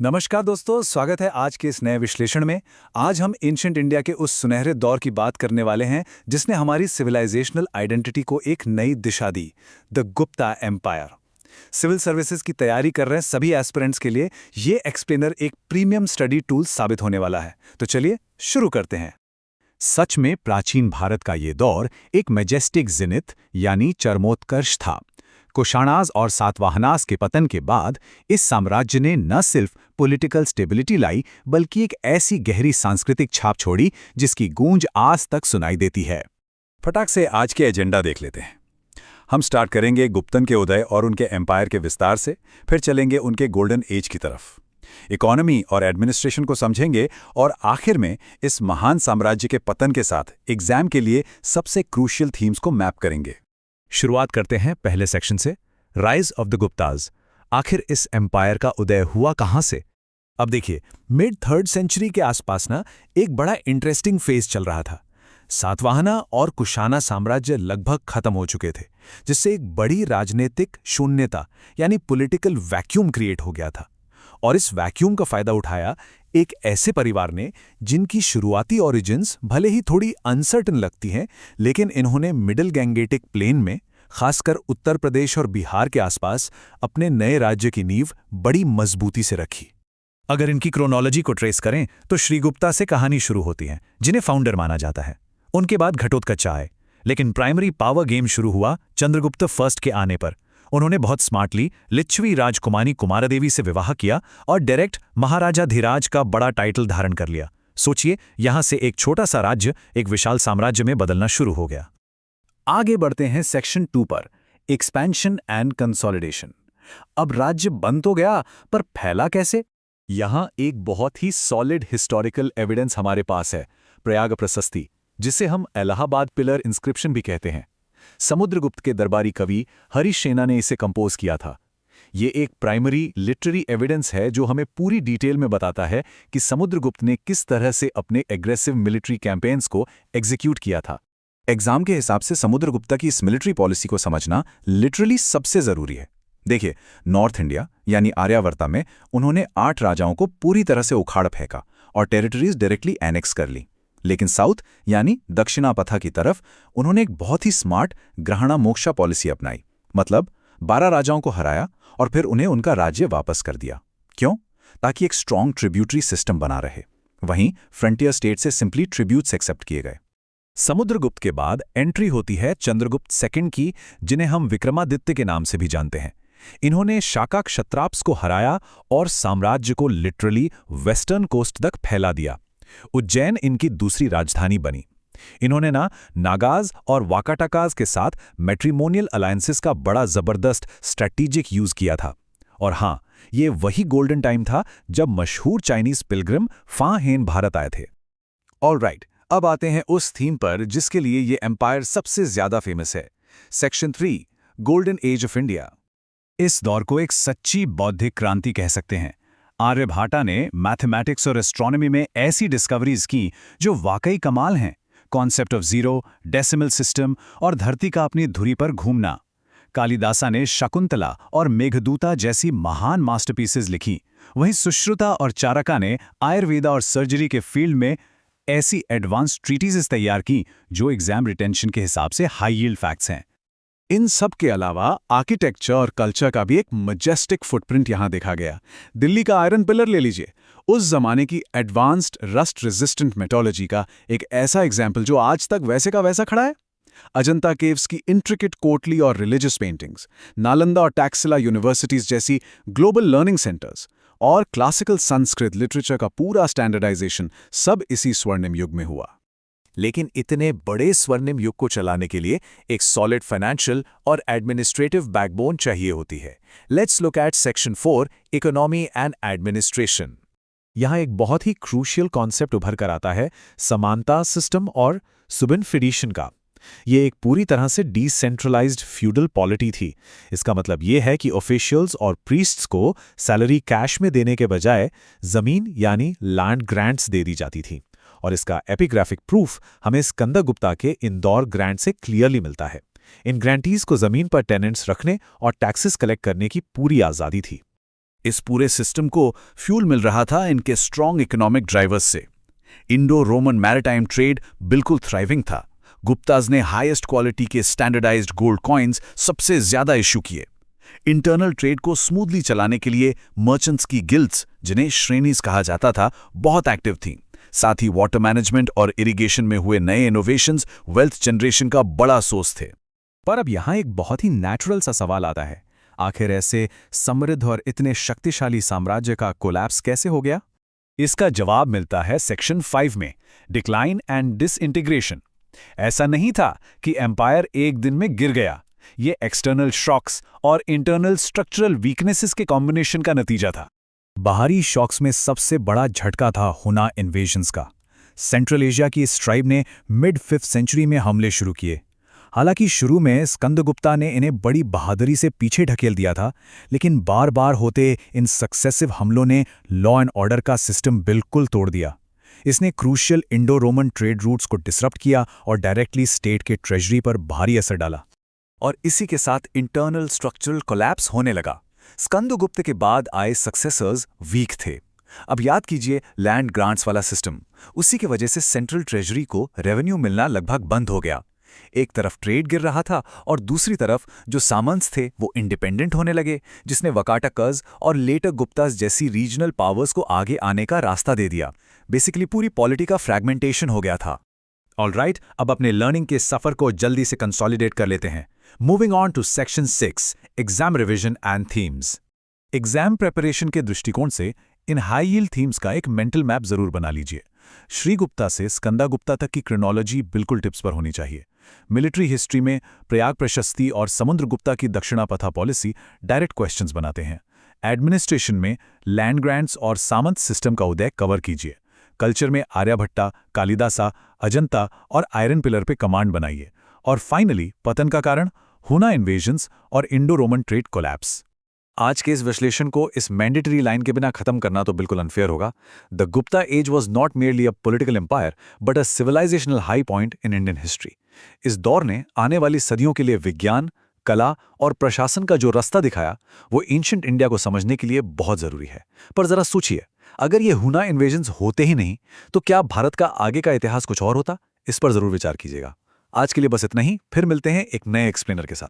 नमस्कार दोस्तों, स्वागत है आज के इस नए विश्लेषण में। आज हम एंशिएंट इंडिया के उस सुनहरे दौर की बात करने वाले हैं जिसने हमारी सिविलाइजेशनल आइडेंटिटी को एक नई दिशा दी, the Gupta empire. Civil services की तैयारी कर रहे सभी एस्पिरेंट्स के लिए ये एक्सप्लेनर एक प्रीमियम स्टडी टूल साबित होने वाला है। तो चलिए शुरू करते हैं। सच में प्राचीन भारत का ये दौर एक मैजेस्टिक जिनिथ यानी चरमोत्कर्ष था। कुशाणाज और सातवाहनास के पतन के बाद इस साम्राज्य ने न सिर्फ पॉलिटिकल स्टेबिलिटी लाई बल्कि एक ऐसी गहरी सांस्कृतिक छाप छोड़ी जिसकी गूंज आज तक सुनाई देती है। फटाक से आज के एजेंडा देख लेते हैं। हम स्टार्ट करेंगे गुप्तन के उदय और उनके एम्पायर के विस्तार से, फिर चलेंगे उनके गोल्डन एज की तरफ, इकोनॉमी और एडमिनिस्ट्रेशन को समझेंगे और आखिर में इस महान साम्राज्य के पतन के साथ एग्जाम के लिए सबसे क्रूशियल थीम्स को मैप करेंगे। शुरुआत करते हैं पहले सेक्शन से, राइज ऑफ द गुप्ताज। आखिर इस एम्पायर का उदय हुआ कहां से? अब देखिए, मिड 3rd सेंचुरी के आसपास एक बड़ा इंटरेस्टिंग फेज चल रहा था। सातवाहना और कुशाना साम्राज्य लगभग खत्म हो चुके थे, जिससे एक बड़ी राजनीतिक शून्यता यानी पॉलिटिकल वैक्यूम क्रिएट हो गया था। और इस वैक्यूम का फायदा उठाया एक ऐसे परिवार ने जिनकी शुरुआती ओरिजिन्स भले ही थोड़ी अनसर्टन लगती हैं, लेकिन इन्होंने मिडिल गैंगेटिक प्लेन में, खासकर उत्तर प्रदेश और बिहार के आसपास, अपने नए राज्य की नींव बड़ी मजबूती से रखी। अगर इनकी क्रोनोलॉजी को ट्रेस करें तो श्रीगुप्ता से कहानी शुरू होती है, जिन्हें फाउंडर माना जाता है। उनके बाद घटोत्कच आए, लेकिन प्राइमरी पावर गेम शुरू हुआ चंद्रगुप्त फर्स्ट के आने पर। उन्होंने बहुत स्मार्टली लिच्छवी राजकुमारी कुमारदेवी से विवाह किया और डायरेक्ट महाराजा धीराज का बड़ा टाइटल धारण कर लिया। सोचिए, यहां से एक छोटा सा राज्य एक विशाल साम्राज्य में बदलना शुरू हो गया। आगे बढ़ते हैं सेक्शन 2 पर, एक्सपेंशन एंड कंसोलिडेशन। अब राज्य बन तो गया, पर फैला कैसे? यहां एक बहुत ही सॉलिड हिस्टोरिकल एविडेंस हमारे पास है, प्रयाग प्रशस्ति, जिसे हम इलाहाबाद पिलर इंस्क्रिप्शन भी कहते हैं। समुद्रगुप्त के दरबारी कवि हरीश सेना ने इसे कंपोज किया था। ये एक प्राइमरी लिटरेरी एविडेंस है जो हमें पूरी डिटेल में बताता है कि समुद्रगुप्त ने किस तरह से अपने एग्रेसिव मिलिट्री कैंपेन्स को एग्जीक्यूट किया था। एग्जाम के हिसाब से समुद्रगुप्ता की इस मिलिट्री पॉलिसी को समझना लिटरली सबसे जरूरी है। देखिए, नॉर्थ इंडिया यानी आर्यावर्ता में उन्होंने 8 राजाओं को पूरी तरह से उखाड़ फेंका और टेरिटरीज डायरेक्टली एनेक्स कर ली। लेकिन साउथ यानी दक्षिणापथा की तरफ उन्होंने एक बहुत ही स्मार्ट ग्रहणा मोक्षा पॉलिसी अपनाई। मतलब 12 राजाओं को हराया और फिर उन्हें उनका राज्य वापस कर दिया। क्यों? ताकि एक स्ट्रॉन्ग ट्रिब्यूटरी सिस्टम बना रहे। वहीं फ्रंटियर स्टेट से सिंपली ट्रिब्यूट्स एक्सेप्ट किए गए। समुद्रगुप्त के बाद एंट्री होती है चंद्रगुप्त सेकंड की, जिन्हें हम विक्रमादित्य के नाम से भी जानते हैं। इन्होंने शाका क्षत्राप्स को हराया और साम्राज्य को लिटरली वेस्टर्न कोस्ट तक फैला दिया। उज्जैन इनकी दूसरी राजधानी बनी। इन्होंने नागाज और वाकाटाकाज के साथ मैट्रिमोनियल अलायंसेस का बड़ा जबरदस्त स्ट्रैटेजिक यूज किया था। और हां, ये वही गोल्डन टाइम था जब मशहूर चाइनीज पिलग्रिम फा हेन भारत आए थे। ऑलराइट, अब आते हैं उस थीम पर जिसके लिए ये एम्पायर सबसे ज्यादा फेमस है, section 3, golden age of India. इस दौर को एक सच्ची बौद्धिक क्रांति कह सकते हैं। आर्यभट्टा ने मैथमेटिक्स और एस्ट्रोनॉमी में ऐसी डिस्कवरीज की जो वाकई कमाल हैं। Concept of zero, decimal system और धरती का अपनी धुरी पर घूमना। कालिदासा ने शकुंतला और मेघदूता जैसी महान मास्टरपीसेस लिखी। वहीं सुश्रुता और चारका ने आयुर्वेदा और सर्जरी के फील्ड में ऐसी एडवांस ट्रीटीजेस तैयार की जो एग्जाम रिटेंशन के हिसाब से हाई यील्ड फैक्ट्स हैं। इन सब के अलावा आर्किटेक्चर और कल्चर का भी एक मजेस्टिक फुटप्रिंट यहां देखा गया। दिल्ली का आयरन पिलर ले लीजिए, उस जमाने की एडवांस्ड रस्ट रेजिस्टेंट मेटोलॉजी का एक ऐसा एग्जाम्पल जो आज तक वैसे का वैसा खड़ा है। अजंता केव्स की इंट्रिकेट कोर्टली और रिलीजियस पेंटिंग्स, नालंदा और टैक्सिला यूनिवर्सिटीज जैसी ग्लोबल लर्निंग सेंटर्स और क्लासिकल संस्कृत लिटरेचर का पूरा स्टैंडर्डाइजेशन सब इसी स्वर्णिम युग में हुआ। लेकिन इतने बड़े स्वर्णिम युग को चलाने के लिए एक सॉलिड फाइनेंशियल और एडमिनिस्ट्रेटिव बैकबोन चाहिए होती है। Let's look at section 4, economy and administration. यहाँ एक बहुत ही क्रूशियल कॉन्सेप्ट उभर कर आता है, समानता सिस्टम और सुबिनफिडिशन का। ये एक पूरी तरह से डिसेंट्रलाइज्ड फ्यूडल पॉलिटी थी। इसका मतलब ये है कि ऑफिशियल्स और प्रीस्ट्स को सैलरी कैश में देने के बजाय जमीन यानी लैंड ग्रांट्स दे दी जाती थी। और इसका एपिग्राफिक प्रूफ हमें स्कंदगुप्ता के इंदौर ग्रांट से क्लियरली मिलता है। इन ग्रांटीज को जमीन पर टेनेंट्स रखने और टैक्सेस कलेक्ट करने की पूरी आज़ादी थी। इस पूरे सिस्टम को फ्यूल मिल रहा था इनके स्ट्रॉन्ग इकोनॉमिक ड्राइवर्स से। इंडो रोमन मैरिटाइम ट्रेड बिल्कुल थ्राइविंग था। गुप्ताज ने हाईएस्ट क्वालिटी के स्टैंडर्डाइज्ड गोल्ड कॉइन्स सबसे ज्यादा इशू किए। इंटरनल ट्रेड को स्मूथली चलाने के लिए मर्चेंट्स की गिल्ड्स, जिन्हें श्रेणीज कहा जाता था, बहुत एक्टिव थीं। साथ ही वाटर मैनेजमेंट और इरिगेशन में हुए नए इनोवेशंस वेल्थ जनरेशन का बड़ा सोर्स थे। पर अब यहाँ एक बहुत ही नेचुरल सा सवाल आता है, आखिर ऐसे समृद्ध और इतने शक्तिशाली साम्राज्य का कोलैप्स कैसे हो गया? इसका जवाब मिलता है सेक्शन 5 में, डिक्लाइन एंड डिसइंटीग्रेशन। ऐसा नहीं था कि एम्पायर एक दिन में गिर गया। ये एक्सटर्नल शॉक्स और इंटरनल स्ट्रक्चरल वीकनेसेस के कॉम्बिनेशन का नतीजा था। बाहरी शॉक्स में सबसे बड़ा झटका था हुना इन्वेजन्स का। सेंट्रल एशिया की इस ट्राइब ने मिड 5th सेंचुरी में हमले शुरू किए। हालांकि शुरू में स्कंदगुप्ता ने इन्हें बड़ी बहादुरी से पीछे ढकेल दिया था, लेकिन बार बार होते इन सक्सेसिव हमलों ने लॉ एंड ऑर्डर का सिस्टम बिल्कुल तोड़ दिया। इसने crucial Indo Roman trade routes को डिसरप्ट किया और डायरेक्टली स्टेट के ट्रेजरी पर भारी असर डाला। और इसी के साथ इंटरनल स्ट्रक्चरल कोलैप्स होने लगा। स्कंदगुप्त के बाद आए सक्सेसर्स वीक थे। अब याद कीजिए लैंड ग्रांट्स वाला सिस्टम, उसी की वजह से सेंट्रल ट्रेजरी को रेवेन्यू मिलना लगभग बंद हो गया। एक तरफ ट्रेड गिर रहा था और दूसरी तरफ जो सामंत्स थे वो इंडिपेंडेंट होने लगे, जिसने वकाटकर्स और लेटर गुप्तास जैसी रीजनल पावर्स को आगे आने का रास्ता दे दिया। बेसिकली पूरी पॉलिटी का फ्रैगमेंटेशन हो गया था। ऑलराइट, अब अपने लर्निंग के सफर को जल्दी से कंसोलिडेट कर लेते हैं। Moving on to section 6, exam revision and themes. Exam preparation के दृष्टिकोण से इन हाई यील्ड थीम्स का एक मेंटल मैप जरूर बना लीजिए। श्रीगुप्ता से स्कंदागुप्ता तक की क्रोनोलॉजी बिल्कुल टिप्स पर होनी चाहिए। मिलिट्री हिस्ट्री में प्रयाग प्रशस्ति और समुद्रगुप्ता की दक्षिणापथा पॉलिसी डायरेक्ट क्वेश्चंस बनाते हैं। एडमिनिस्ट्रेशन में लैंड ग्रांट्स और सामंत सिस्टम का उदय कवर कीजिए। कल्चर में आर्यभट्टा, कालिदासा, अजंता और आयरन पिलर पे कमांड बनाइए। और फाइनली पतन का कारण, हुना इन्वेजन्स और इंडो रोमन ट्रेड कोलैप्स। आज के इस विश्लेषण को इस मैंडेटरी लाइन के बिना खत्म करना तो बिल्कुल अनफेयर होगा। The Gupta age was not merely a political empire but a civilisational high point in Indian history. इस दौर ने आने वाली सदियों के लिए विज्ञान, कला और प्रशासन का जो रास्ता दिखाया, वो एंशिएंट इंडिया को समझने के लिए बहुत जरूरी है। पर जरा सोचिए, अगर ये हुना इन्वेजन्स होते ही नहीं तो क्या भारत का आगे का इतिहास कुछ और होता? इस पर जरूर विचार कीजिएगा। आज के लिए बस इतना ही, फिर मिलते हैं एक नए एक्सप्लेनर के साथ।